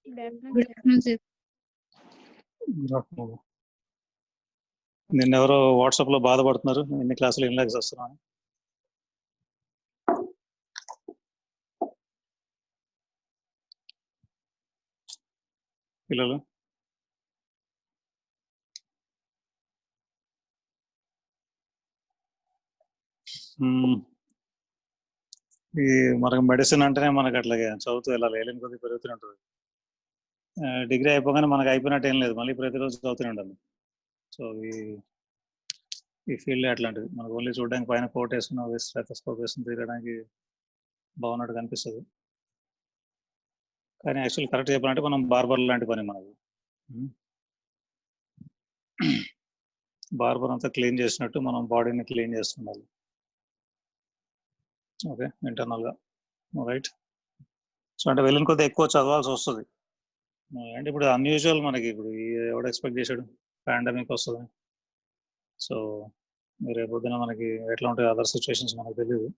Good afternoon, sir. నిన్న ఎవరో WhatsApp లో బాధపడుతున్నారు ఎన్ని క్లాసులు ఎన్ని లాక్స్ వస్తున్నా పిల్లలు. ఈ మనకు మెడిసిన్ అంటేనే మనకు అట్లాగే చదువుతూ వెళ్ళాలి, వెళ్ళిన కొద్దిగా పెరుగుతూనే ఉంటుంది. డిగ్రీ అయిపోగానే మనకు అయిపోయినట్టు ఏం లేదు, మళ్ళీ ప్రతిరోజు చదువుతూనే ఉండాలి. సో ఈ ఫీల్డ్ అట్లాంటిది, మనకు ఓన్లీ చూడడానికి పైన కోట్ వేసుకున్న స్టెథోస్కోప్ వేసుకుని తిరగడానికి బాగున్నట్టు కనిపిస్తుంది. కానీ యాక్చువల్ కరెక్ట్ చెప్పాలంటే మనం బార్బర్ లాంటి పని మనకు. బార్బర్ అంతా క్లీన్ చేసినట్టు మనం బాడీని క్లీన్ చేస్తుండాలి. ఓకే, ఇంటర్నల్గా. రైట్. సో అంటే వెళ్ళిన కొద్దిగా ఎక్కువ చదవాల్సి వస్తుంది. అంటే ఇప్పుడు అన్యూజువల్ మనకి, ఇప్పుడు ఎవడు ఎక్స్పెక్ట్ చేశాడు పాండమిక్ వస్తుంది. సో రేపు పొద్దున మనకి ఎట్లా ఉంటాయి అదర్ సిచ్యువేషన్స్ మనకు తెలియదు.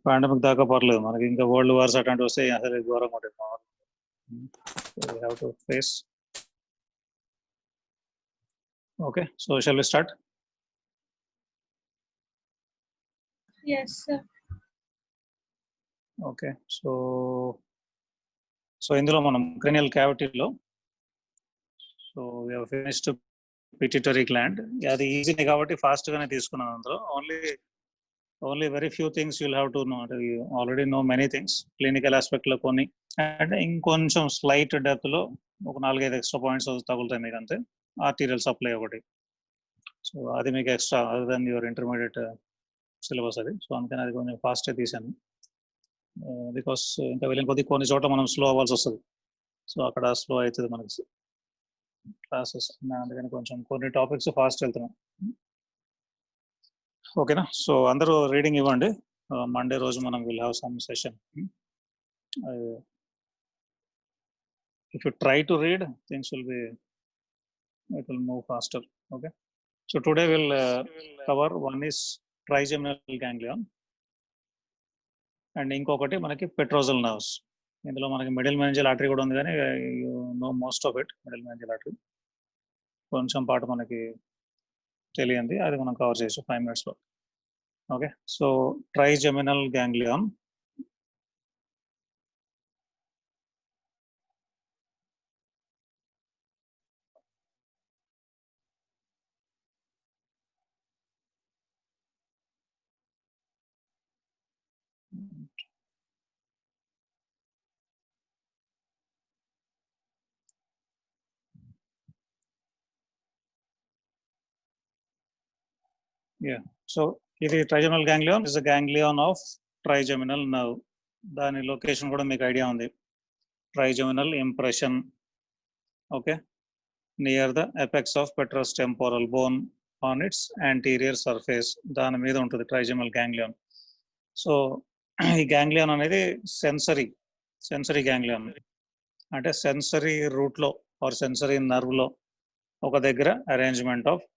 పాండమిక్ దాకా పర్లేదు, మనకి ఇంకా వరల్డ్ వార్స్ అట్లాంటివి వస్తే అసలు ఘోరంగా ఉంటుంది. We have to face. Okay, so shall we start? Yes, sir. Okay, so ఇందులో మనం cranial cavity లో so we have finished pituitary gland. అది ఈజీ కాబట్టి ఫాస్ట్ గానే తీసుకున్నాను. అందులో only very few things you'll have to know. You already know many things clinical aspect లో కొన్ని, అంటే ఇంకొంచెం స్లైట్ డెప్త్ లో ఒక 4-5 ఎక్స్ట్రా పాయింట్స్ తగులుతాయి మీకు అంతే. ఆర్టీరియల్ సప్లై ఒకటి, సో అది మీకు extra other than your intermediate syllabus అది. సో అందుకని అది కొంచెం ఫాస్ట్గా తీసాను, బికాస్ ఇంకా వెళ్ళిన కొద్ది కొన్ని చోట్ల మనం స్లో అవ్వాల్సి వస్తుంది. సో అక్కడ స్లో అవుతుంది మనకి క్లాసెస్, అందుకని కొంచెం కొన్ని టాపిక్స్ ఫాస్ట్ వెళ్తున్నాం. ఓకేనా? సో అందరూ రీడింగ్ ఇవ్వండి. మండే రోజు మనం will have some session. If you try to read, things will be, it will move faster. Okay, so today will cover one is trigeminal ganglion and ఇంకొకటి మనకి పెట్రోజల్ nerves. ఇందులో మనకి మిడిల్ మెనింజియల్ ఆర్టరీ కూడా ఉంది, కానీ you know most of it. Middle meningeal artery కొంచెం పాటు మనకి తెలియంది, అది మనం కవర్ చేయొచ్చు 5 minutes లో. Okay, so trigeminal ganglion. So ఇది trigeminal ganglion is a ganglion of trigeminal nerve. దాని లొకేషన్ కూడా మీకు ఐడియా ఉంది, trigeminal impression. Okay, near the apex of petrous temporal bone on its anterior surface, దాని మీద ఉంటుంది ట్రైజెమినల్ గ్యాంగ్లియాన్. సో ఈ ganglion అనేది సెన్సరీ గ్యాంగ్లియాన్, అంటే సెన్సరీ రూట్లో ఆర్ సెన్సరీ నర్వ్లో ఒక దగ్గర arrangement of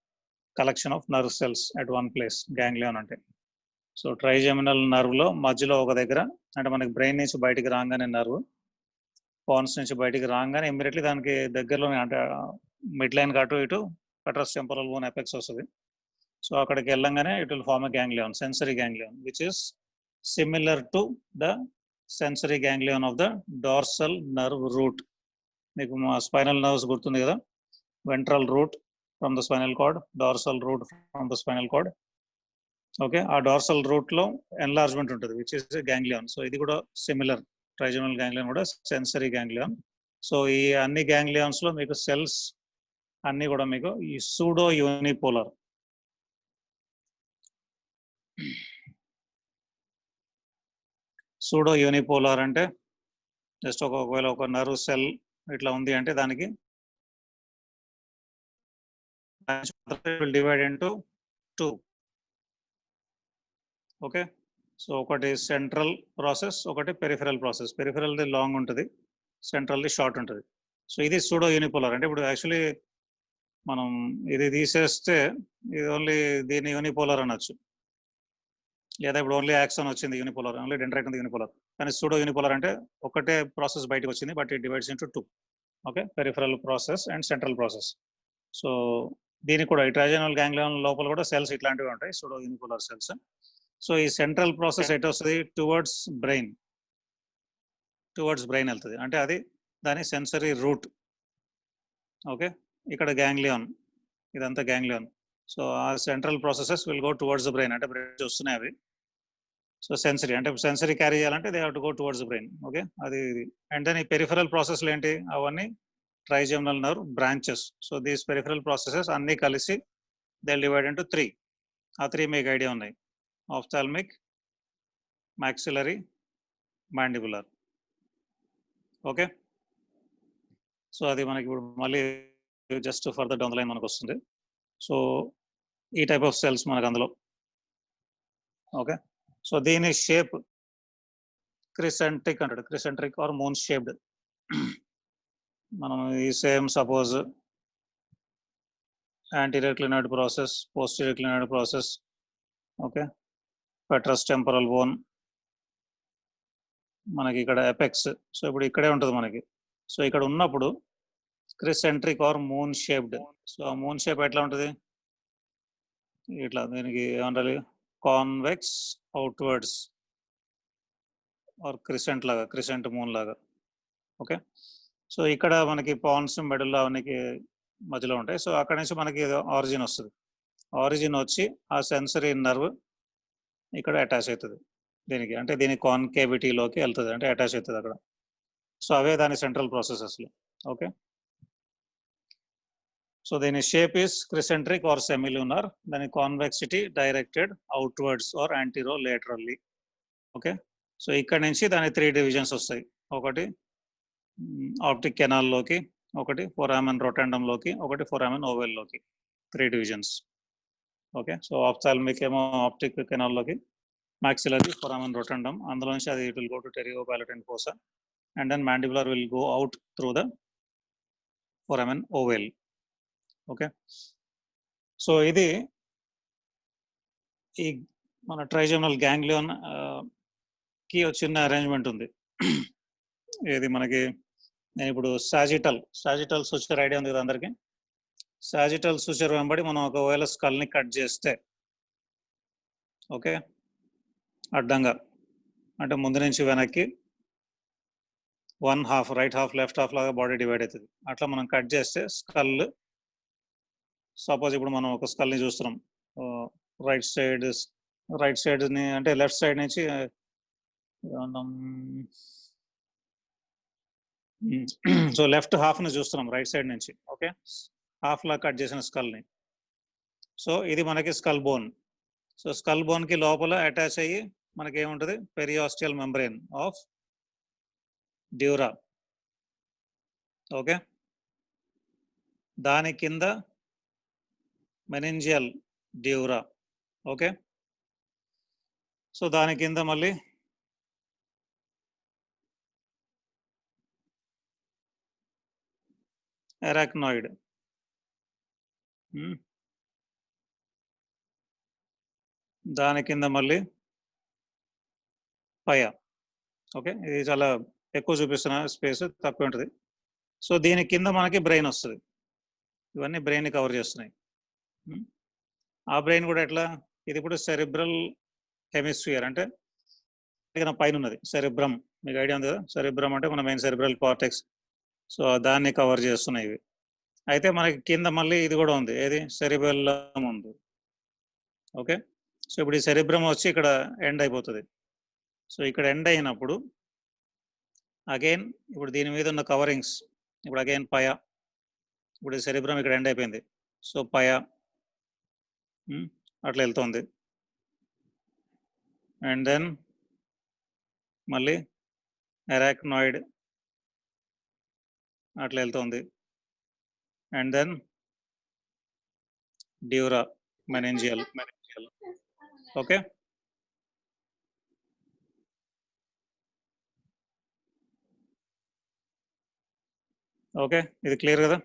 collection of nerve cells at one place ganglion అంటే. సో ట్రైజెమినల్ నర్వ్లో మధ్యలో ఒక దగ్గర, అంటే మనకి బ్రెయిన్ నుంచి బయటికి రాగానే నర్వ్, పాన్స్ నుంచి బయటికి రాగానే ఇమ్మీడియట్లీ దానికి దగ్గరలోనే, అంటే మిడ్ లైన్ అటు ఇటు పెట్రస్ టెంపోరల్ బోన్ ఎపెక్స్ వస్తుంది. సో అక్కడికి వెళ్ళంగానే it will form a ganglion, sensory ganglion, which is similar to the sensory ganglion of the dorsal nerve root. మీకు మా స్పైనల్ నర్వ్స్ గుర్తుంది కదా, ventral root from the spinal cord, dorsal root from the spinal cord. Okay, ఆ dorsal route లో enlargement ఉంటుంది, which is ganglion. So ఇది కూడా similar, trigeminal ganglion కూడా సెన్సరీ గ్యాంగ్లియాన్. సో ఈ అన్ని గ్యాంగ్లియాన్స్ లో మీకు సెల్స్ అన్ని కూడా మీకు ఈ సూడో యూనిపోలార్. సూడో యూనిపోలార్ అంటే జస్ట్ ఒకవేళ ఒక నర్వ్ సెల్ ఇట్లా ఉంది అంటే దానికి will divide into 2. Okay, so ఒకటి సెంట్రల్ ప్రాసెస్, ఒకటి పెరిఫెరల్ ప్రాసెస్. పెరిఫెరల్ది లాంగ్ ఉంటుంది, సెంట్రల్ది షార్ట్ ఉంటుంది. సో ఇది సూడో యూనిపోలార్. అంటే ఇప్పుడు యాక్చువల్లీ మనం ఇది తీసేస్తే ఇది ఓన్లీ దీన్ని యూనిపోలార్ అనొచ్చు, లేదా ఇప్పుడు ఓన్లీ యాక్సన్ వచ్చింది యూనిపోలార్, ఓన్లీ డెండ్రైట్ ఉంది యూనిపోలార్. కానీ సూడో యూనిపోలార్ అంటే ఒకటే ప్రాసెస్ బయటకు వచ్చింది, but it divides into 2. Okay, peripheral process and central process. So దీనికి కూడా ఈ ట్రైజనల్ గ్యాంగ్లియన్ లోపల కూడా సెల్స్ ఇట్లాంటివి ఉంటాయి, సూడో యూనిపోలార్ సెల్స్. సో ఈ సెంట్రల్ ప్రాసెస్ ఎటు వస్తుంది? టువర్డ్స్ బ్రెయిన్ వెళ్తుంది, అంటే అది దాని సెన్సరీ రూట్. ఓకే, ఇక్కడ గ్యాంగ్లియాన్, ఇదంతా గ్యాంగ్లియాన్. సో ఆ central processes will go towards the brain, అంటే బ్రెయిన్ వస్తున్నాయి అవి. సో సెన్సరీ అంటే సెన్సరీ క్యారీ చేయాలంటే they have to go towards the brain. Okay, అది అండ్ దెన్ ఈ పెరిఫరల్ ప్రాసెస్లు ఏంటి? అవన్నీ trigeminal nerve branches. So these peripheral processes అన్ని కలిసి దే డివైడ్ ఇంటూ 3. ఆ 3 మీకు ఐడియా ఉన్నాయి: ophthalmic, maxillary, mandibular. Okay, so అది మనకి ఇప్పుడు మళ్ళీ just further down the line మనకు వస్తుంది. సో ఈ టైప్ ఆఫ్ సెల్స్ మనకు అందులో. ఓకే, సో దీని షేప్ క్రిసెంట్రిక్ అంటాడు, క్రిసెంట్రిక్ ఆర్ మూన్ షేప్డ్. మనం ఈ same suppose anterior clinoid process, posterior clinoid process, okay, petrous temporal bone, మనకి ఇక్కడ ఎపెక్స్. సో ఇప్పుడు ఇక్కడే ఉంటుంది మనకి. సో ఇక్కడ ఉన్నప్పుడు క్రిసెంట్రిక్ ఆర్ మూన్ షేప్డ్. సో ఆ మూన్ షేప్ ఎట్లా ఉంటుంది? ఇట్లా, దీనికి ఏమంటారు? కాన్వెక్స్ అవుట్వర్డ్స్ ఆర్ క్రిసెంట్ లాగా, క్రిసెంట్ మూన్ లాగా. ఓకే, సో ఇక్కడ మనకి పాన్స్, మెడల్ అవన్నీ మధ్యలో ఉంటాయి. సో అక్కడ నుంచి మనకి ఆరిజిన్ వస్తుంది. ఆరిజిన్ వచ్చి ఆ సెన్సరీ నర్వ్ ఇక్కడ అటాచ్ అవుతుంది దీనికి, అంటే దీని కాన్కేవిటీలోకి వెళ్తుంది, అంటే అటాచ్ అవుతుంది అక్కడ. సో అవే దాని సెంట్రల్ ప్రాసెసెస్లు. ఓకే, సో దీని shape is crescentic or semilunar, దాని convexity directed outwards or anterolaterally. Okay, so ఇక్కడ నుంచి దాని 3 డివిజన్స్ వస్తాయి. ఒకటి ఆప్టిక్ కెనాల్లోకి, ఒకటి ఫోరామెన్ రొటెండంలోకి, ఒకటి foramen ఓవెల్లోకి. 3 divisions. Okay, so ophthalmic ఏమో ఆప్టిక్ కెనాల్లోకి, maxillary foramen rotundum, అందులో నుంచి అది it will go to pterygopalatine fossa, and then mandibular will go out through the foramen ovale. Okay, so ఇది ఈ మన ట్రైజెమినల్ గ్యాంగ్లియన్ కి చిన్న అరేంజ్మెంట్ ఉంది. ఇది మనకి, నేను ఇప్పుడు సాజిటల్ సూచర్ ఐడియా ఉంది కదా అందరికి. సాజిటల్ సూచర్ వెంబడి మనం ఒకవేళ స్కల్ ని కట్ చేస్తే, ఓకే, అడ్డంగా అంటే ముందు నుంచి వెనక్కి 1/2 రైట్ హాఫ్ లెఫ్ట్ హాఫ్ లాగా బాడీ డివైడ్ అవుతుంది. అట్లా మనం కట్ చేస్తే స్కల్, సపోజ్ ఇప్పుడు మనం ఒక స్కల్ ని చూస్తున్నాం, రైట్ సైడ్ ని అంటే లెఫ్ట్ సైడ్ నుంచి సో లెఫ్ట్ హాఫ్ ని చూస్తున్నాం రైట్ సైడ్ నుంచి. ఓకే, హాఫ్ లా కట్ చేసిన స్కల్ ని. సో ఇది మనకి skull bone. So skull bone కి లోపల అటాచ్ అయ్యి మనకి ఏముంటుంది? పెరియాస్టియల్ మెంబ్రెయిన్ ఆఫ్ డ్యూరా. ఓకే, దాని కింద మెనింజియల్ డ్యూరా. ఓకే, సో దాని కింద మళ్ళీ ఎరాక్నాయిడ్, దాని కింద మళ్ళీ పయ. ఓకే, ఇది చాలా ఎక్కువ చూపిస్తున్న స్పేస్, తక్కువ ఉంటుంది. సో దీని కింద మనకి బ్రెయిన్ వస్తుంది. ఇవన్నీ బ్రెయిన్ కవర్ చేస్తున్నాయి. ఆ బ్రెయిన్ కూడా ఎట్లా? ఇది ఇప్పుడు సెరిబ్రల్ హెమిస్ఫియర్, అంటే పైన ఉన్నది సెరిబ్రమ్. మీకు ఐడియా ఉంది కదా, సెరిబ్రమ్ అంటే మన మెయిన్ సెరిబ్రల్ కార్టెక్స్. సో దాన్ని కవర్ చేస్తున్నాయి ఇవి. అయితే మనకి కింద మళ్ళీ ఇది కూడా ఉంది, ఏది? సెరిబెల్లం ఉంది. ఓకే, సో ఇప్పుడు ఈ సెరిబ్రమ్ వచ్చి ఇక్కడ ఎండ్ అయిపోతుంది. సో ఇక్కడ ఎండ్ అయినప్పుడు అగైన్ ఇప్పుడు దీని మీద ఉన్న కవరింగ్స్, ఇప్పుడు అగైన్ పయ. ఇప్పుడు ఈ సెరిబ్రమ్ ఇక్కడ ఎండ్ అయిపోయింది. సో పయ అట్లా వెళ్తుంది. అండ్ దెన్ మళ్ళీ ఎరాక్నాయిడ్ అట్లా వెళ్తుంది. And then dura, meningeal. Okay, okay, ఇది క్లియర్ కదా?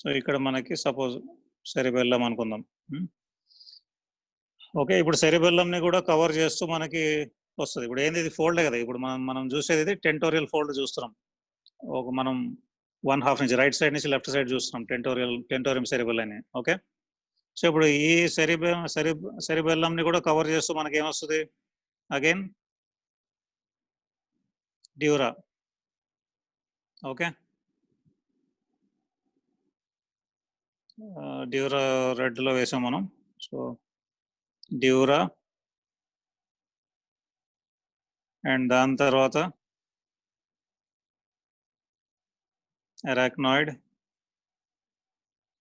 సో ఇక్కడ మనకి సపోజ్ సెరిబెల్లం అనుకుందాం. ఓకే, ఇప్పుడు సెరిబెల్లంని కూడా కవర్ చేస్తూ మనకి వస్తుంది. ఇప్పుడు ఏంది, ఇది ఫోల్డే కదా. ఇప్పుడు మనం చూసేది ఇది టెంటోరియల్ ఫోల్డ్ చూస్తున్నాం. ఒక మనం 1/2 నుంచి రైట్ సైడ్ నుంచి లెఫ్ట్ సైడ్ చూస్తున్నాం టెంటోరియం సెరిబెల్ అని. ఓకే, సో ఇప్పుడు ఈ సెరిబెల్లంని కూడా కవర్ చేస్తూ మనకి ఏమొస్తుంది, again dura. Okay, dura red లో వేసాం మనం. సో డ్యూరా అండ్ దాని తర్వాత అరాక్నాయిడ్.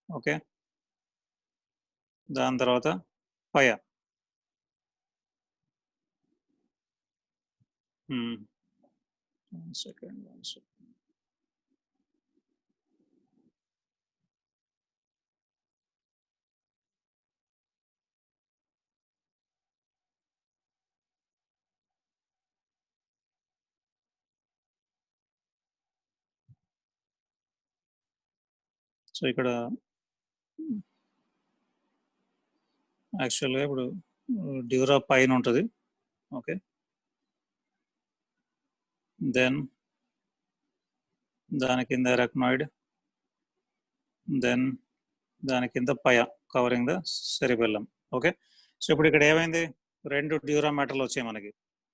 ఓకే, దాని తర్వాత పయ. సెకండ్. సో ఇక్కడ యాక్చువల్గా ఇప్పుడు డ్యూరా పైన ఉంటుంది. ఓకే, దెన్ దాని కింద అరాక్నాయిడ్, దెన్ దాని కింద pia covering the cerebellum. Okay, so ఇప్పుడు ఇక్కడ ఏమైంది, రెండు డ్యూరా మ్యాటర్లు వచ్చాయి మనకి,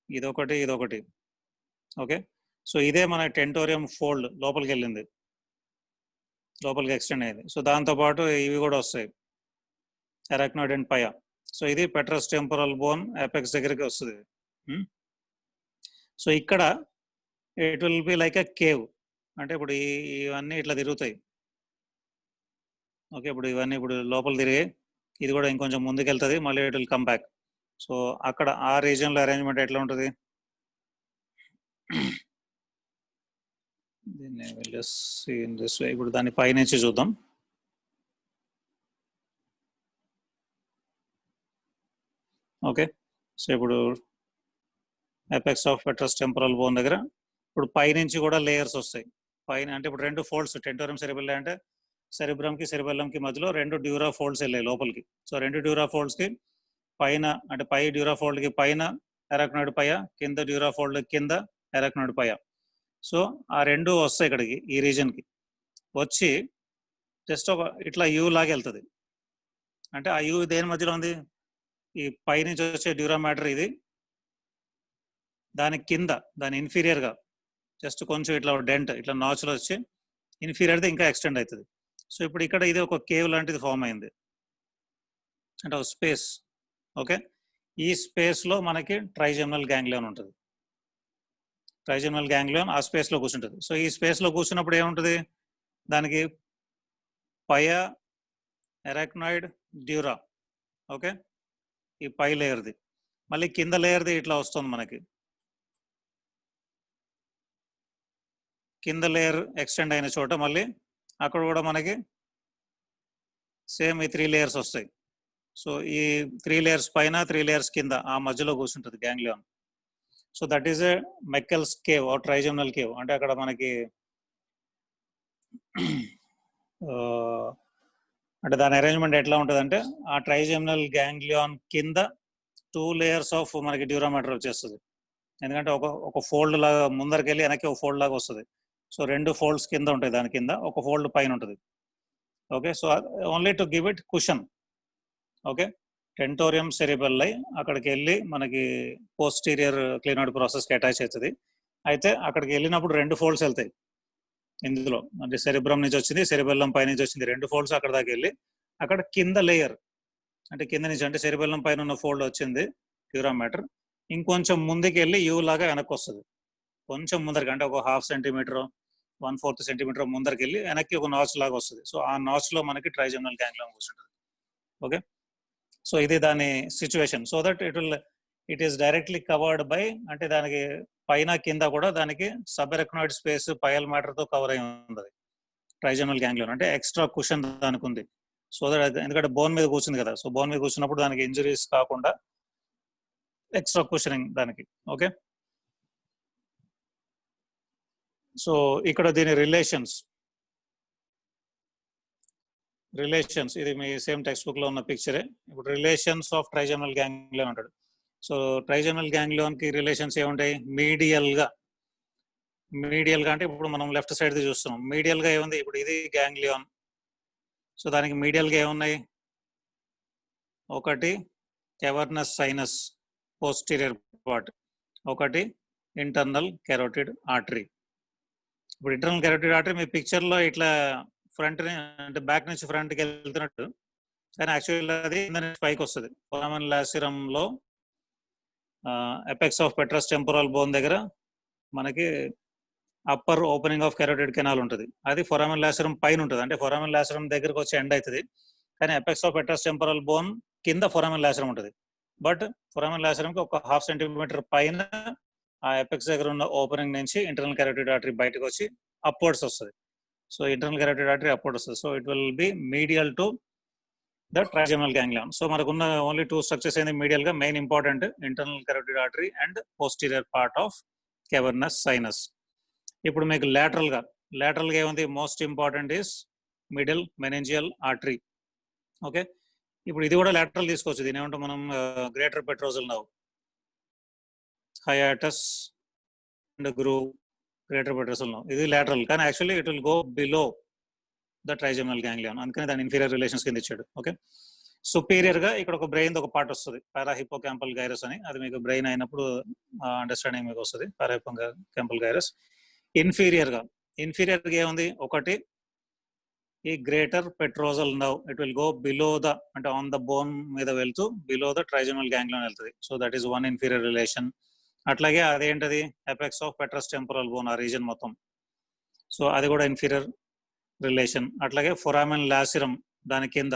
ఇదొకటి ఇదొకటి. ఓకే, సో ఇదే మన టెంటోరియం ఫోల్డ్ లోపలికి వెళ్ళింది, లోపలికి ఎక్స్టెండ్ అయింది. సో దాంతోపాటు ఇవి కూడా వస్తాయి, అరాక్నాయిడ్ అండ్ పయ. సో ఇది పెట్రస్ టెంపోరల్ బోన్ అపెక్స్ దగ్గరికి వస్తుంది. సో ఇక్కడ it will be like a cave, అంటే ఇప్పుడు ఇవన్నీ ఇట్లా తిరుగుతాయి. ఓకే, ఇప్పుడు ఇవన్నీ ఇప్పుడు లోపల తిరిగి ఇది కూడా ఇంకొంచెం ముందుకు వెళ్తుంది, మళ్ళీ it will come back. So అక్కడ ఆ రీజియన్లో అరేంజ్మెంట్ ఎట్లా ఉంటుంది, దీన్ని ఇన్ దిస్ వే. ఇప్పుడు దాన్ని పైనుంచి చూద్దాం. ఓకే, సో ఇప్పుడు apex of petrous temporal bone దగ్గర ఇప్పుడు పైనుంచి కూడా లేయర్స్ వస్తాయి. పైన అంటే ఇప్పుడు రెండు ఫోల్డ్స్, టెంటోరియం సెరిబెల్లం అంటే సెరిబ్రంకి సెరిబెల్లంకి మధ్యలో రెండు డ్యూరా ఫోల్డ్స్ వెళ్ళాయి లోపలికి. సో రెండు డ్యూరా ఫోల్డ్స్కి పైన, అంటే పై డ్యూరా ఫోల్డ్కి పైన అరాక్నాయిడ్ పయ, కింద డ్యూరా ఫోల్డ్ కింద అరాక్నాయిడ్ పయ. సో ఆ రెండు వస్తాయి ఇక్కడికి, ఈ రీజన్కి వచ్చి జస్ట్ ఒక ఇట్లా యూ లాగా వెళ్తుంది. అంటే ఆ యూ దేని మధ్యలో ఉంది, ఈ పై నుంచి వచ్చే డ్యూరా మ్యాటర్ ఇది, దాని కింద దాని ఇన్ఫీరియర్గా జస్ట్ కొంచెం ఇట్లా డెంట్, ఇట్లా నాచులు వచ్చి ఇన్ఫీరియర్ది ఇంకా ఎక్స్టెండ్ అవుతుంది. సో ఇప్పుడు ఇక్కడ ఇది ఒక కేవ్ లాంటిది ఫామ్ అయింది, అంటే ఒక స్పేస్. ఓకే, ఈ స్పేస్లో మనకి ట్రైజెమినల్ గ్యాంగ్లియన్ ఉంటుంది. ట్రైజెమినల్ గ్యాంగ్లియన్ ఆ స్పేస్లో కూర్చుంటుంది. సో ఈ స్పేస్లో కూర్చున్నప్పుడు ఏముంటుంది, దానికి పయ, అరాక్నాయిడ్, డ్యూరా. ఓకే, ఈ పై లేయర్ది, మళ్ళీ కింద లేయర్ది ఇట్లా వస్తుంది మనకి, కింద లేయర్ ఎక్స్టెండ్ అయిన చోట మళ్ళీ అక్కడ కూడా మనకి సేమ్ ఈ 3 లేయర్స్ వస్తాయి. సో ఈ 3 లేయర్స్ పైన 3 లేయర్స్ కింద ఆ మధ్యలో కూర్చుంటుంది ganglion. So that is a Meckel's cave or trigeminal cave. అంటే అక్కడ మనకి అంటే దాని అరేంజ్మెంట్ ఎట్లా ఉంటుంది అంటే, ఆ ట్రైజెమినల్ గ్యాంగ్లియాన్ కింద 2 లేయర్స్ ఆఫ్ మనకి డ్యూరా మ్యాటర్ వచ్చేస్తుంది. ఎందుకంటే ఒక ఫోల్డ్ లాగా ముందరికి వెళ్ళి వెనక్కి ఒక ఫోల్డ్ లాగా వస్తుంది. సో రెండు ఫోల్డ్స్ కింద ఉంటాయి, దాని కింద ఒక ఫోల్డ్ పైన ఉంటుంది. Okay, so only to give it cushion. Okay, tentorium cerebelli అక్కడికి వెళ్ళి మనకి పోస్టీరియర్ క్లీనాయిడ్ ప్రాసెస్కి అటాచ్ అవుతుంది. అయితే అక్కడికి వెళ్ళినప్పుడు రెండు ఫోల్డ్స్ వెళ్తాయి ఇందులో, అంటే సెరిబ్రమ్ నుంచి వచ్చింది, సెరిబెల్లం పై నుంచి వచ్చింది, రెండు ఫోల్డ్స్ అక్కడ దాకా వెళ్ళి అక్కడ కింద లేయర్, అంటే కింద నుంచి అంటే సెరిబెల్లం పైన ఉన్న ఫోల్డ్ వచ్చింది డ్యూరా మ్యాటర్, ఇంకొంచెం ముందుకు వెళ్ళి యూ లాగా వెనక్కి వస్తుంది. కొంచెం ముందరికి అంటే ఒక 1/2 సెంటీమీటర్ 1/4 సెంటీమీటర్ ముందరికి వెళ్ళి వెనక్కి ఒక నాచ్ లాగా వస్తుంది. సో ఆ నాచ్ లో మనకి ట్రైజెమినల్ గ్యాంగ్లియం కూర్చుంటుంది. ఓకే, సో ఇది దాని situation. So that it is directly covered by, అంటే దానికి పైన కింద కూడా దానికి సబ్ ఎరక్నాయిడ్ స్పేస్ పయల్ మ్యాటర్ తో కవర్ అయి ఉంది ట్రైజెమినల్ గ్యాంగ్లియం, అంటే ఎక్స్ట్రా కుషన్ దానికి ఉంది. సో దట్ ఎందుకంటే బోన్ మీద కూర్చుంది కదా, సో బోన్ మీద కూర్చున్నప్పుడు దానికి ఇంజరీస్ కాకుండా ఎక్స్ట్రా కుషనింగ్ దానికి. ఓకే, సో ఇక్కడ దీని రిలేషన్స్ రిలేషన్స్, ఇది మీ సేమ్ టెక్స్ట్ బుక్ లో ఉన్న పిక్చరే. ఇప్పుడు రిలేషన్స్ ఆఫ్ ట్రైజెమినల్ గ్యాంగ్లియన్ అంటాడు. సో ట్రైజెమినల్ గ్యాంగ్లియన్ కి రిలేషన్స్ ఏముంటాయి? మీడియల్ గా అంటే ఇప్పుడు మనం లెఫ్ట్ సైడ్ చూస్తున్నాం. మీడియల్ గా ఏముంది? ఇప్పుడు ఇది గ్యాంగ్లియన్. సో దానికి మీడియల్ గా ఏమున్నాయి? ఒకటి క్యావర్నస్ సైనస్ పోస్టీరియర్ పార్ట్, ఒకటి ఇంటర్నల్ కెరోటిడ్ ఆర్టరీ. ఇప్పుడు ఇంటర్నల్ కెరోటిడ్ ఆర్టరీ మీ పిక్చర్ లో ఇట్లా ఫ్రంట్ అంటే బ్యాక్ నుంచి ఫ్రంట్ కి వెళ్తున్నట్టు, కానీ యాక్చువల్ అది పైకి వస్తుంది. ఫోరామెన్ లాసిరం లో apex of petrous temporal bone దగ్గర మనకి upper opening of carotid canal ఉంటుంది. అది ఫోరామెన్ లాసిరం పైన ఉంటుంది, అంటే ఫోరామెన్ లాసిరం దగ్గరకు వచ్చి ఎండ్ అవుతుంది. కానీ apex of petrous temporal bone కింద ఫోరామెన్ లాసిరం ఉంటుంది. బట్ ఫోరామెన్ లాసిరంకి ఒక 1/2 సెంటీమీటర్ పైన ఆ ఎపెక్స్ దగ్గర ఉన్న ఓపెనింగ్ నుంచి ఇంటర్నల్ కెరోటిడ్ ఆర్టరీ బయటకు వచ్చి అప్వర్డ్స్ వస్తుంది. So internal carotid artery upward వస్తుంది. So it will be medial to the trigeminal ganglion. So మనకున్న ఓన్లీ 2 స్ట్రక్చర్స్ ఏంది మీడియల్ గా? Main important internal carotid artery and posterior part of cavernous sinus. ఇప్పుడు మీకు lateral గా ఏముంది? Most important is middle meningeal artery. Okay, ఇప్పుడు ఇది కూడా లాటరల్ తీసుకోవచ్చు. దీని ఏమంటే మనం greater petrosal nerve, hiatus and groove, greater petrosal nerve, ఇది లాటరల్. కానీ actually it will go below the trigeminal ganglion, అందుకని దాని ఇన్ఫీరియర్ రిలేషన్స్ కింద ఇచ్చాడు. ఓకే, సుపీరియర్ గా ఇక్కడ ఒక బ్రెయిన్ ఒక పార్ట్ వస్తుంది, పారాహిపోకాంపల్ గైరస్ అని. అది మీకు బ్రెయిన్ అయినప్పుడు అండర్స్టాండింగ్ మీకు వస్తుంది, పారాహిపోకాంపల్ గైరస్. ఇన్ఫీరియర్ గా ఏముంది? ఒకటి ఈ greater petrosal nerve, it will go below the, అంటే ఆన్ ద బోన్ మీద వెళ్తూ బిలో ద ట్రైజెమినల్ గ్యాంగ్లియన్ వెళ్తుంది. So that is one inferior relation. అట్లాగే అదేంటది? Apex of petrous temporal bone, ఆ రీజన్ మొత్తం. సో అది కూడా ఇన్ఫీరియర్ రిలేషన్. అట్లాగే ఫోరామెన్ లాసిరం దాని కింద,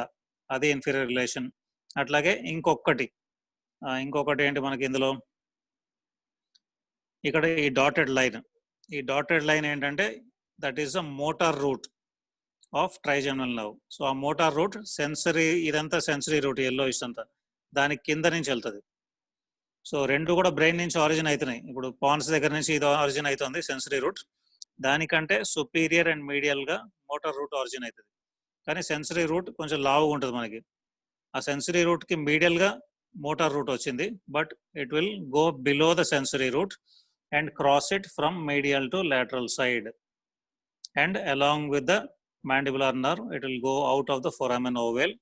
అది ఇన్ఫీరియర్ రిలేషన్. అట్లాగే ఇంకొకటి ఏంటి మనకి ఇందులో? ఇక్కడ ఈ డాటెడ్ లైన్ ఏంటంటే that is a motor root of trigeminal nerve. So ఆ మోటార్ రూట్ సెన్సరీ, ఇదంతా సెన్సరీ రూట్, ఎల్లో అంతా దాని కింద నుంచి వెళ్తుంది. సో రెండు కూడా బ్రెయిన్ నుంచి ఆరిజిన్ అవుతున్నాయి. ఇప్పుడు పాన్స్ దగ్గర నుంచి ఇది ఆరిజిన్ అవుతుంది సెన్సరీ రూట్, దానికంటే సుపీరియర్ అండ్ మీడియల్ గా మోటార్ రూట్ ఆరిజిన్ అవుతుంది. కానీ సెన్సరీ రూట్ కొంచెం లావుగా ఉంటుంది మనకి. ఆ సెన్సరీ రూట్ కి మీడియల్ గా మోటార్ రూట్ వచ్చింది, but it will go below the sensory root and cross it from medial to lateral side, and along with the mandibular nerve it will go out of the foramen ovale.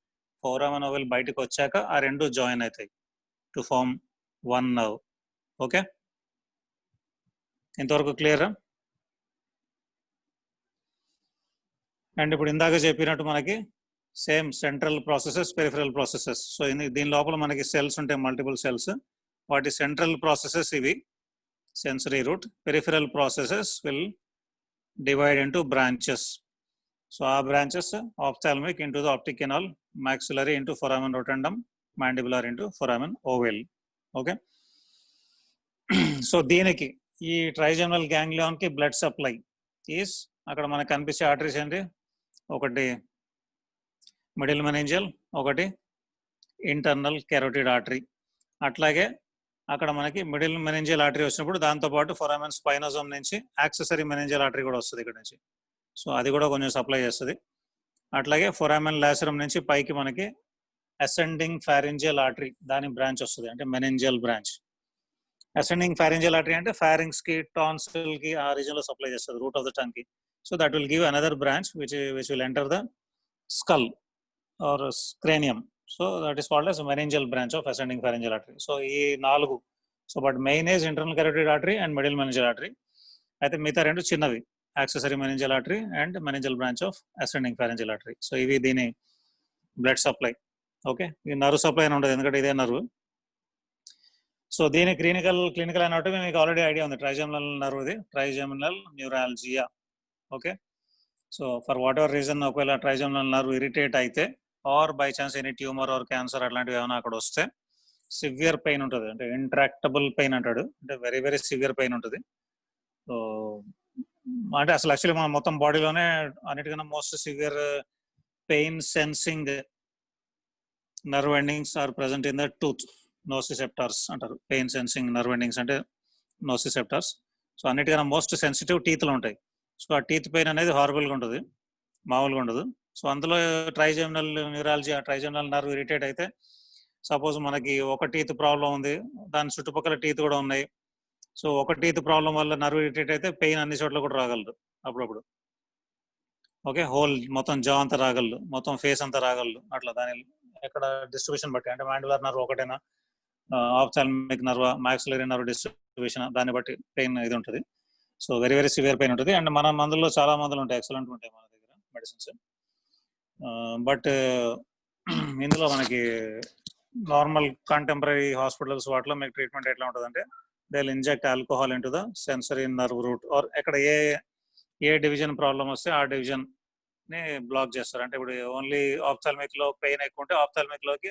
బయటకు వచ్చాక ఆ రెండు join అవుతాయి to form one nerve. Okay, ఇంతవరకు క్లియరా? And ఇప్పుడు ఇందాక చెప్పినట్టు మనకి same central processes, peripheral processes. So దీని లోపల మనకి సెల్స్ ఉంటాయి, మల్టిపుల్ సెల్స్. వాటి సెంట్రల్ ప్రాసెసెస్ ఇవి, sensory root. Peripheral processes will divide into branches. So ఆ branches ophthalmic into the optic canal, maxillary into foramen rotundum, mandibular into foramen ovale. Okay, so దీనికి ఈ trigeminal ganglion కి blood supply is, అక్కడ మనకు కనిపించే arteries ఏంటి? ఒకటి middle meningeal, ఒకటి ఇంటర్నల్ కెరోటిడ్ ఆర్టరీ. అట్లాగే అక్కడ మనకి మిడిల్ మెనింజియల్ ఆర్టరీ వచ్చినప్పుడు దాంతోపాటు ఫోరామెన్ స్పైనోజోమ్ నుంచి యాక్సెసరీ మెనింజియల్ ఆర్టరీ కూడా వస్తుంది ఇక్కడ నుంచి. సో అది కూడా కొంచెం సప్లై చేస్తుంది. అట్లాగే ఫోరామెన్ లాసిరం నుంచి పైకి మనకి అసెండింగ్ ఫారింజియల్ ఆర్టరీ, దాని బ్రాంచ్ వస్తుంది, అంటే meningeal branch. Ascending pharyngeal artery అంటే ఫారింగ్స్ కి, టాన్సిల్ కి, ఆ రీజన్ లో సప్లై చేస్తుంది, రూట్ ఆఫ్ ద టంగ్ కి. So that will give another branch which will enter the skull or cranium. So that is called as meningeal branch of ascending pharyngeal artery. So ఈ 4. So but main is internal carotid artery and middle meningeal artery. అయితే మిగతా రెండు చిన్నవి, accessory meningeal artery and meningeal branch of ascending pharyngeal artery. So ఇవి దీని blood supply. Okay, ఈ nerve supply అని ఉంటుంది, ఎందుకంటే ఇదే నర్వ్. సో దీని క్లినికల్ అనాటమీ మీకు ఆల్రెడీ ఐడియా ఉంది. ట్రైజెమినల్ నర్వ్, ఇది trigeminal neuralgia. Okay, so for whatever reason ఒకవేళ ట్రైజెమినల్ నర్వ్ ఇరిటేట్ అయితే, or by chance any tumour or cancer అట్లాంటివి ఏమైనా అక్కడ వస్తే సివియర్ పెయిన్ ఉంటుంది, అంటే ఇంట్రాక్టబుల్ పెయిన్ అంటాడు, అంటే వెరీ వెరీ సివియర్ పెయిన్ ఉంటుంది. సో అంటే అసలు యాక్చువల్లీ మన మొత్తం బాడీలోనే అన్నిటికన్నా most severe pain sensing nerve endings are present in the tooth, nociceptors అంటారు. పెయిన్ సెన్సింగ్ నర్వ్ ఎండింగ్స్ అంటే నోసిసెప్టార్స్. సో అన్నిటికన్నా మోస్ట్ సెన్సిటివ్ టీత్లు ఉంటాయి. సో ఆ టీత్ పెయిన్ అనేది హారబుల్గా ఉంటుంది, మామూలుగా ఉండదు. సో అందులో trigeminal neurology, trigeminal nerve irritate అయితే, సపోజ్ మనకి ఒక టీత్ ప్రాబ్లం ఉంది, దాని చుట్టుపక్కల టీత్ కూడా ఉన్నాయి. సో ఒక టీత్ ప్రాబ్లం వల్ల నర్వ్ ఇరిటేట్ అయితే పెయిన్ అన్ని చోట్ల కూడా రాగలదు అప్పుడప్పుడు. ఓకే, హోల్ మొత్తం జా అంతా రాగలదు, మొత్తం ఫేస్ అంతా రాగలదు. అట్లా దాని ఎక్కడ డిస్ట్రిబ్యూషన్ బట్టి, అంటే మాండిబులర్ నర్వ్ ఒకటేనా, ophthalmic nerve, maxillary nerve distribution, దాన్ని బట్టి పెయిన్ ఇది ఉంటుంది. So very very severe pain ఉంటుంది. అండ్ మన మందుల్లో చాలా మందులు ఉంటాయి, ఎక్సలెంట్ ఉంటాయి మన దగ్గర మెడిసిన్స్. బట్ ఇందులో మనకి నార్మల్ కాంటెంపరీ హాస్పిటల్స్ వాటిలో మీకు ట్రీట్మెంట్ ఎట్లా ఉంటుంది అంటే, they will inject alcohol into the sensory nerve root, or ఎక్కడ ఏ డివిజన్ ప్రాబ్లం వస్తే ఆ డివిజన్ ని బ్లాక్ చేస్తారు. అంటే ఇప్పుడు ఓన్లీ ఆప్థాల్మిక్ లో పెయిన్ ఎక్కువ ఉంటే ఆప్థాల్మిక్ లోకి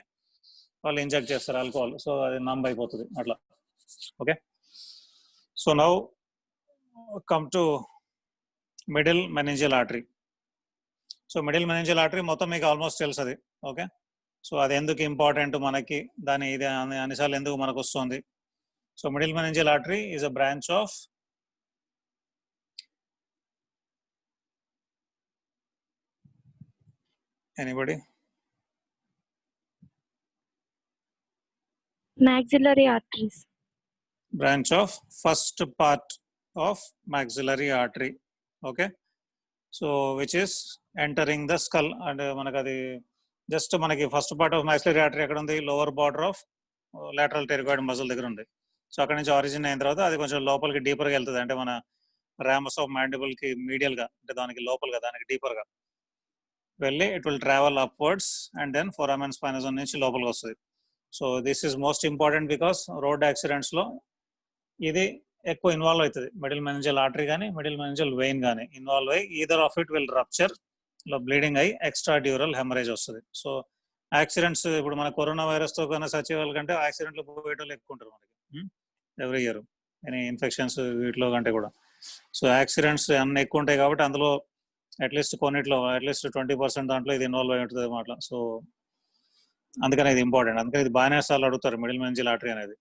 వాళ్ళు ఇంజెక్ట్ చేస్తారు ఆల్కహాల్, సో అది నంబ్ అయిపోతుంది అట్లా. Okay, so now come to middle meningeal artery. So middle meningeal artery మొత్తం మీకు ఆల్మోస్ట్ తెలుసు అది. ఓకే, సో అది ఎందుకు ఇంపార్టెంట్ మనకి, దాని ఇది అన్నిసార్లు ఎందుకు మనకు వస్తుంది. So middle meningeal artery is a branch of anybody maxillary arteries. Branch of first part of maxillary artery. Okay, so which is entering the skull, and మనకి అది జస్ట్ మనకి first part of maxillary artery ఎక్కడ ఉంది, lower border of lateral pterygoid muscle దగ్గర ఉంది. So అక్కడ నుంచి origin అయిన తర్వాత అది కొంచెం లోపలికి డీపర్గా వెళ్తుంది, అంటే మన రామస్ ఆఫ్ మాండిబుల్ కి మీడియల్ గా, అంటే దానికి లోపలగా, దానికి డీపర్ గా వెళ్ళి it will travel upwards and then foramen spinosum నుంచి లోపలికి వస్తుంది. So this is most important because road accidents లో ఇది ఎక్కువ ఇన్వాల్వ్ అవుతుంది. మిడిల్ మెనింజియల్ ఆర్టరీ కానీ మిడిల్ మెనింజియల్ వెయిన్ కానీ ఇన్వాల్వ్ అయ్యి either of it will rupture, లో బ్లీడింగ్ అయ్యి ఎక్స్ట్రా డ్యూరల్ హెమరేజ్ వస్తుంది. సో యాక్సిడెంట్స్ ఇప్పుడు మన కరోనా వైరస్ తో కన్నా సచివాల కంటే యాక్సిడెంట్లు పోయేటోళ్ళు ఎక్కువ ఉంటారు మనకి ఎవ్రీ ఇయర్, ఎనీ ఇన్ఫెక్షన్స్ వీటిలో కంటే కూడా. సో యాక్సిడెంట్స్ అన్ని ఎక్కువ ఉంటాయి కాబట్టి అందులో అట్లీస్ట్ కొన్నిట్లో అట్లీస్ట్ 20% దాంట్లో ఇది ఇన్వాల్వ్ అయి ఉంటుంది అన్నమాట. సో అందుకని ఇది ఇంపార్టెంట్. అందుకని ఇది బాగానే సార్లు అడుగుతారు మిడిల్ మెనింజియల్ ఆర్టరీ అనేది,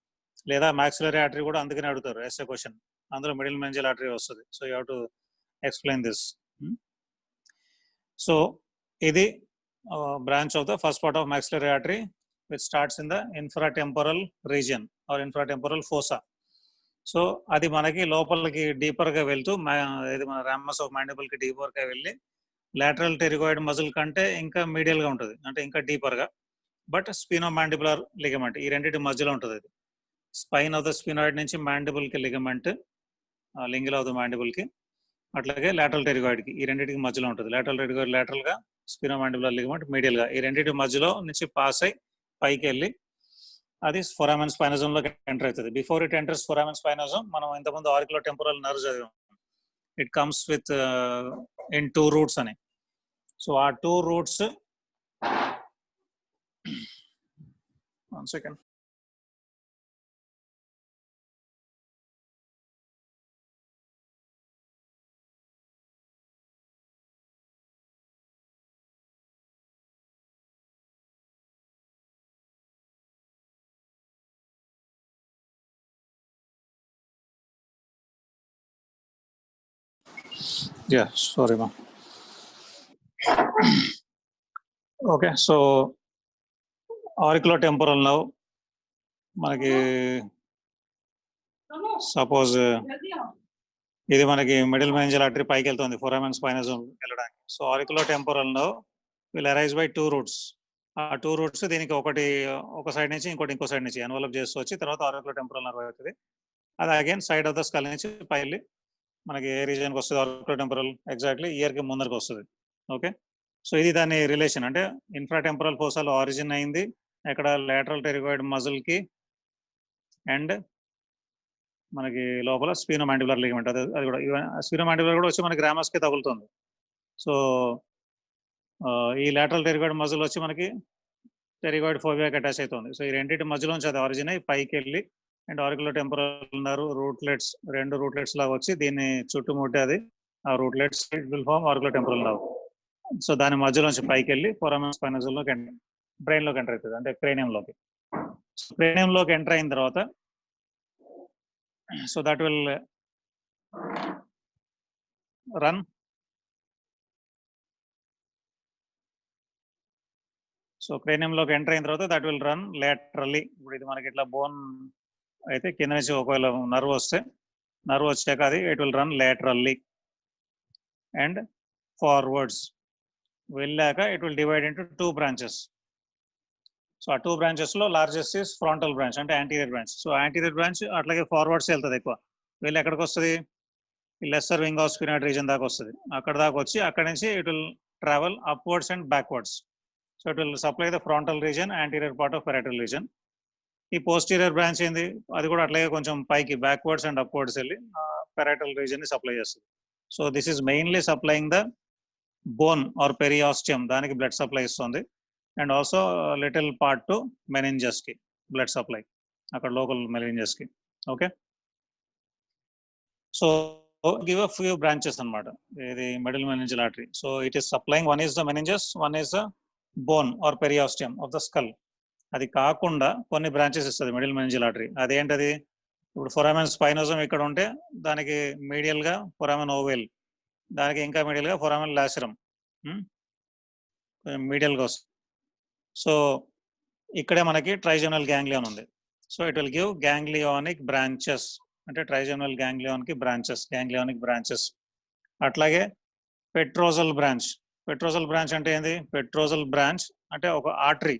లేదా మాక్సిలరీ ఆర్టరీ కూడా అందుకనే అడుగుతారు ఎస్ఏ క్వశ్చన్, అందులో మిడిల్ మెనింజియల్ ఆర్టరీ వస్తుంది. So you have to explain this. So ఇది branch of the first part of maxillary artery which starts in the infratemporal region or infratemporal fossa. So అది మనకి లోపలికి deeper గా వెళ్తూ ఇది మన రామస్ ఆఫ్ మాండిబుల్ కి డీపర్ గా వెళ్ళి లాటరల్ టెరిగాయిడ్ మజిల్ కంటే ఇంకా మీడియల్ గా ఉంటుంది, అంటే ఇంకా డీపర్ గా. బట్ స్పినో మాండిబులర్ లిగమెంట్ ఈ రెండింటి మధ్యలో ఉంటుంది. అది స్పైన్ ఆఫ్ ద స్పినాయిడ్ నుంచి మాండిబుల్ కి లిగమెంట్, లింగిల్ ఆఫ్ ద మాండిబుల్ కి, అట్లాగే లాటరల్ టెరిగాయిడ్ కి, ఈ రెండింటికి మధ్యలో ఉంటుంది. లాటరల్ టెరిగాయిడ్ లాటరల్ గా, స్పినో మాండిబులర్ లిగమెంట్ మీడియల్ గా, ఈ రెండింటి మధ్యలో నుంచి పాస్ అయి పైకి వెళ్ళి అది ఫోరామెన్ స్పైనోజమ్ లోకి ఎంటర్ అవుతుంది. బిఫోర్ ఇట్ ఎంటర్స్ ఫోరామెన్ స్పైనోజమ్, మనం ఇంతకుముందు ఆరికులో టెంపోరల్ నర్వ్ చదివాం, it comes with in 2 roots అని. సో ఆ 2 roots, one second, yeah, sorry ma. Okay, so auriculotemporal nerve మనకి సపోజ్ ఇది మనకి మిడిల్ మెనింజియల్ ఆర్టరీ పైకి వెళ్తుంది ఫోరామెన్ స్పైనోజమ్ వెళ్ళడానికి. So auriculotemporal nerve will arise by 2 roots. ఆ 2 రూట్స్ దీనికి ఒక సైడ్ నుంచి ఇంకో సైడ్ నుంచి ఎన్వలప్ చేస్తూ వచ్చి తర్వాత auriculotemporal nerve అవుతుంది. అది again side of the skull నుంచి పైకి మనకి ఏ రీజియన్కి వస్తుంది, auriculotemporal ఎగ్జాక్ట్లీ ఇయర్ కి ముందరికి వస్తుంది. ఓకే, సో ఇది దాని రిలేషన్, అంటే ఇన్ఫ్రాటెంపరల్ ఫోసాలో ఆరిజిన్ అయింది ఎక్కడ, లాటరల్ టెరిగాయిడ్ మజిల్ కి అండ్ మనకి లోపల స్పినో మాండిబులర్ లిగమెంట్, అది కూడా స్పినో మాండిబులర్ కూడా వచ్చి మనకి రామస్ కి తగులుతుంది. సో ఈ లాటరల్ టెరిగాయిడ్ మజిల్ వచ్చి మనకి టెరిగాయిడ్ ఫోబియాకి అటాచ్ అవుతుంది. సో ఈ రెండింటి మధ్యలోంచి అది ఆరిజిన్ అయ్యి పైకి వెళ్ళి and auriculotemporal nerve rootlets, 2 rootlets లాగా వచ్చి దీన్ని చుట్టుముట్టి అది ఆ rootlets will form auriculotemporal nerve. So దాని మధ్యలోంచి పైకి వెళ్ళి ఫోరామెన్ స్పైనోజమ్ లోకి బ్రెయిన్ లోకి ఎంటర్ అవుతుంది, అంటే క్రేనియం లోకి. క్రేనియం లోకి ఎంటర్ అయిన తర్వాత so that will run so క్రేనియంలోకి ఎంటర్ అయిన తర్వాత దట్ విల్ రన్ లేటరల్లీ. ఇప్పుడు ఇది మనకి ఇట్లా బోన్ అయితే కింద నుంచి ఒకవేళ నర్వ్ వస్తే, నర్వ్ వచ్చాక అది it will run laterally and forwards. వెళ్ళాక it will divide into 2 branches. So ఆ 2 బ్రాంచెస్లో లార్జెస్ట్ ఇస్ ఫ్రంటల్ బ్రాంచ్ అంటే anterior branch. So anterior branch అట్లాగే ఫార్వర్డ్స్ వెళ్తుంది ఎక్కువ. వెళ్ళి ఎక్కడికి వస్తుంది, lesser wing of sphenoid region దాకా వస్తుంది. అక్కడ దాకా వచ్చి అక్కడ నుంచి it will travel upwards and backwards. So it will supply the frontal region, anterior part of parietal region. ఈ పోస్టీరియర్ బ్రాంచ్ ఏంది, అది కూడా అట్లాగే కొంచెం పైకి బ్యాక్వర్డ్స్ అండ్ అప్వర్డ్స్ వెళ్ళి పెరాటల్ రీజన్ ని సప్లై చేస్తుంది. So this is mainly supplying the bone or periosteum, దానికి బ్లడ్ సప్లై ఇస్తుంది. And also little part to meninges కి బ్లడ్ సప్లై, అక్కడ లోకల్ మెనింజస్ కి. Okay, so give a few branches అన్నమాట ఇది middle meningeal artery. So it is supplying, one is the meninges, one is the bone or periosteum of the skull. అది కాకుండా కొన్ని branches ఇస్తుంది middle meningeal artery. అదేంటది, ఇప్పుడు ఫొరామెన్ స్పైనోజం ఇక్కడ ఉంటే దానికి మీడియల్ గా ఫొరామెన్ ఓవెల్, దానికి ఇంకా మీడియల్ గా ఫొరామెన్ లాసరం మీడియల్ గా వస్తుంది. సో ఇక్కడే మనకి ట్రైజెమినల్ గ్యాంగ్లియాన్ ఉంది. So it will give ganglionic branches, అంటే ట్రైజెమినల్ గ్యాంగ్లియాన్ కి బ్రాంచెస్, గ్యాంగ్లియానిక్ బ్రాంచెస్. అట్లాగే పెట్రోజల్ బ్రాంచ్. పెట్రోజల్ బ్రాంచ్ అంటే ఏంది, పెట్రోజల్ బ్రాంచ్ అంటే ఒక artery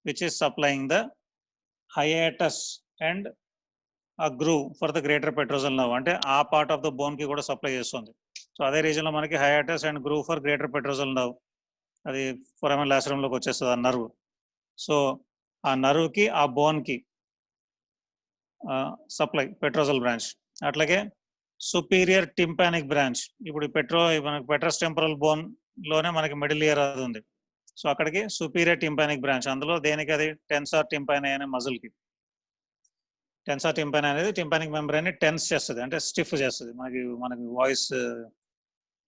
which is supplying the hiatus and ఆ groove for the greater petrosal nerve, అంటే ఆ పార్ట్ ఆఫ్ ద బోన్ కి కూడా సప్లై చేస్తుంది. సో అదే రీజన్ లో మనకి hiatus and groove for greater petrosal nerve, అది ఫొరామెన్ లాసరంలోకి వచ్చేస్తుంది ఆ నర్వ్. సో ఆ నర్వ్ కి ఆ బోన్ కి సప్లై పెట్రోజల్ బ్రాంచ్. అట్లాగే సుపీరియర్ టింపానిక్ బ్రాంచ్. ఇప్పుడు మనకి పెట్రస్ టెంపరల్ బోన్ లోనే మనకి మిడిల్ ఇయర్ అది ఉంది. సో అక్కడికి సుపీరియర్ టింపానిక్ బ్రాంచ్, అందులో దేనికి అది టెన్సార్ టింపాని అనే మజిల్ కి. టెన్సార్ టింపాని అనేది టింపానిక్ మెంబ్రేన్ ని టెన్స్ చేస్తుంది, అంటే స్టిఫ్ చేస్తుంది. మనకి వాయిస్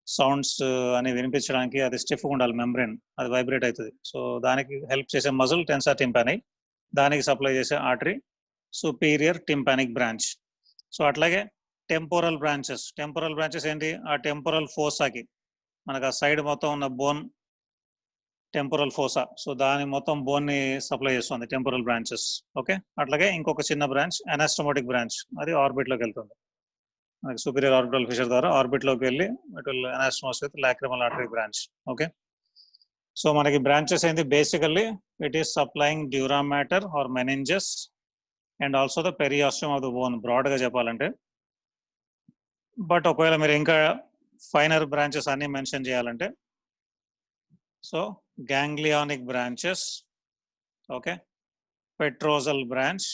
సౌండ్స్ అని వినిపించడానికి అది స్టిఫ్ ఉండాలి మెంబ్రేన్, అది వైబ్రేట్ అవుతుంది. సో దానికి హెల్ప్ చేసే మజిల్ టెన్సార్ టింపాని, దానికి సప్లై చేసే artery superior tympanic branch. So అట్లాగే టెంపోరల్ బ్రాంచెస్. టెంపోరల్ బ్రాంచెస్ ఏంటి, ఆ టెంపోరల్ ఫోసాకి, మనకు ఆ సైడ్ మొత్తం ఉన్న బోన్ టెంపోరల్ ఫోసా, సో దాని మొత్తం బోన్ ని సప్లై చేస్తుంది టెంపోరల్ బ్రాంచెస్. ఓకే, అట్లాగే ఇంకొక చిన్న బ్రాంచ్ అనాస్టమోటిక్ బ్రాంచ్, అది ఆర్బిట్ లోకి వెళ్తుంది. మనకి సుపీరియర్ ఆర్బిటల్ ఫిషర్ ద్వారా ఆర్బిట్ లోకి వెళ్ళి it will anastomose with lacrimal artery branch. Okay, so మనకి బ్రాంచెస్ ఏంటి, basically it is supplying dura mater or meninges and also the periosteum of the bone, broad గా చెప్పాలంటే. బట్ ఒకవేళ మీరు ఇంకా ఫైనర్ బ్రాంచెస్ అన్ని మెన్షన్ చేయాలంటే, so ganglionic branches, okay, petrosal branch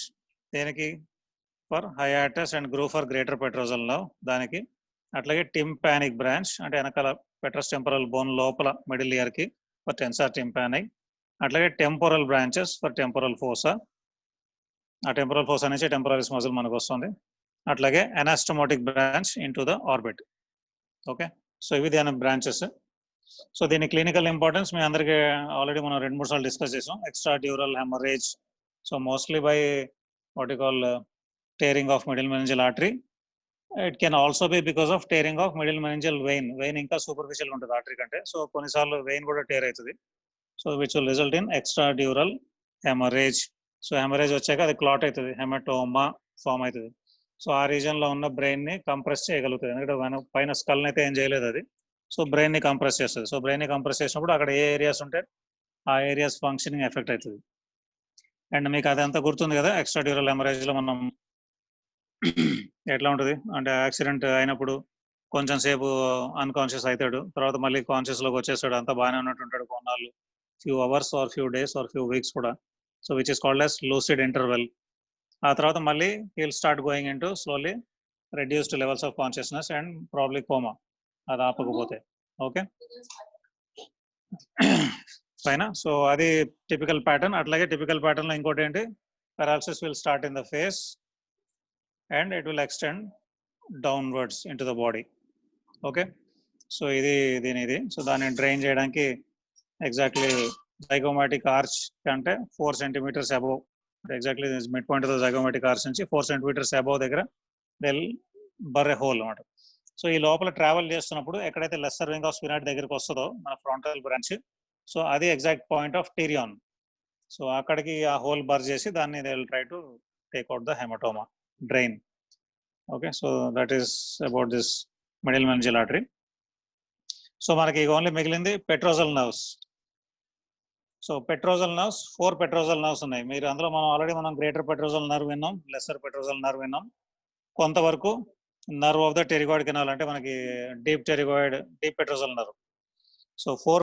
దేనికి, for hiatus and groove for greater petrosal nerve దానికి. అట్లాగే టింపానిక్ బ్రాంచ్ అంటే వెనకాల పెట్రస్ టెంపరల్ బోన్ లోపల మిడిల్ ఇయర్ కి ఫర్ టెన్సార్ టింపానిక్. అట్లాగే temporal branches for temporal fossa, ఆ టెంపోరల్ ఫోసా నుంచి టెంపోరలిస్ మజిల్ మనకు వస్తుంది. అట్లాగే anastomotic branch into the orbit. Okay, so ఇవి దాని బ్రాంచెస్. సో దీని క్లినికల్ ఇంపార్టెన్స్ మీ అందరికీ ఆల్రెడీ మనం 2-3 సార్లు డిస్కస్ చేసాం. Extradural haemorrhage, so mostly by what you call tearing of middle meningeal artery. It can also be because of tearing of middle meningeal vein. Vein ఇంకా superficial ఉంటుంది artery కంటే, so కొన్నిసార్లు vein కూడా tear అవుతుంది. So which will result in extra dural haemorrhage. So haemorrhage వచ్చాక అది clot అవుతుంది, haematoma form అవుతుంది. సో ఆ రీజన్ లో ఉన్న బ్రెయిన్ ని కంప్రెస్ చేయగలుగుతుంది, ఎందుకంటే పైన స్కల్ అయితే ఏం చేయలేదు అది. సో బ్రెయిన్ ని కంప్రెస్ చేస్తుంది. సో బ్రెయిన్ ని కంప్రెస్ చేసినప్పుడు అక్కడ ఏ ఏరియాస్ ఉంటే ఆ ఏరియాస్ ఫంక్షనింగ్ ఎఫెక్ట్ అవుతుంది. అండ్ మీకు అదంతా గుర్తుంది కదా, ఎక్స్ట్రా డ్యూరల్ హెమరేజ్ లో మనం ఎట్లా ఉంటుంది అంటే, యాక్సిడెంట్ అయినప్పుడు కొంచెం సేపు అన్కాన్షియస్ అవుతాడు, తర్వాత మళ్ళీ కాన్షియస్ లోకి వచ్చేస్తాడు, అంతా బాగానే ఉన్నట్టు ఉంటాడు కొన్నాళ్ళు, few hours or few days or few weeks కూడా. So which is called as lucid interval. ఆ తర్వాత మళ్ళీ he'll start going into slowly reduced levels of consciousness and probably coma, అది ఆపకపోతే. ఓకే పైన, సో అది టిపికల్ ప్యాటర్న్. అట్లాగే typical pattern లో ఇంకోటి ఏంటి, paralysis will start in the face and it will extend downwards into the body. Okay, so ఇది so దాన్ని డ్రైన్ చేయడానికి ఎగ్జాక్ట్లీ జైగోమాటిక్ ఆర్చ్ అంటే 4 centimeters above, exactly mid point of the zygomatic arch నుంచి 4 centimeters above దగ్గర they'll బర్రె whole అన్నమాట. So ఈ లోపల ట్రావెల్ చేస్తున్నప్పుడు ఎక్కడైతే లెస్సర్ వింగ్ ఆఫ్ స్పినాట్ దగ్గరికి వస్తుందో మన ఫ్రంటల్ బ్రాంచ్, సో అది ఎగ్జాక్ట్ పాయింట్ ఆఫ్ టీరియాన్. సో అక్కడికి ఆ హోల్ బర్ చేసి దాన్ని they will try to take out the haematoma, drain. Okay, so that is about this middle meningeal artery. So మనకి ఓన్లీ మిగిలింది పెట్రోజల్ నర్వ్స్. సో పెట్రోజల్ నర్వ్స్ 4 పెట్రోజల్ నర్వ్స్ ఉన్నాయి. మీరు అందులో మనం గ్రేటర్ పెట్రోజల్ నర్వ్ విన్నాం, లెస్సర్ పెట్రోజల్ నర్వ్ విన్నాం. కొంతవరకు nerve of the pterygoid canal అంటే మనకి డీప్ పెట్రోజల్ నర్వ్. సో 4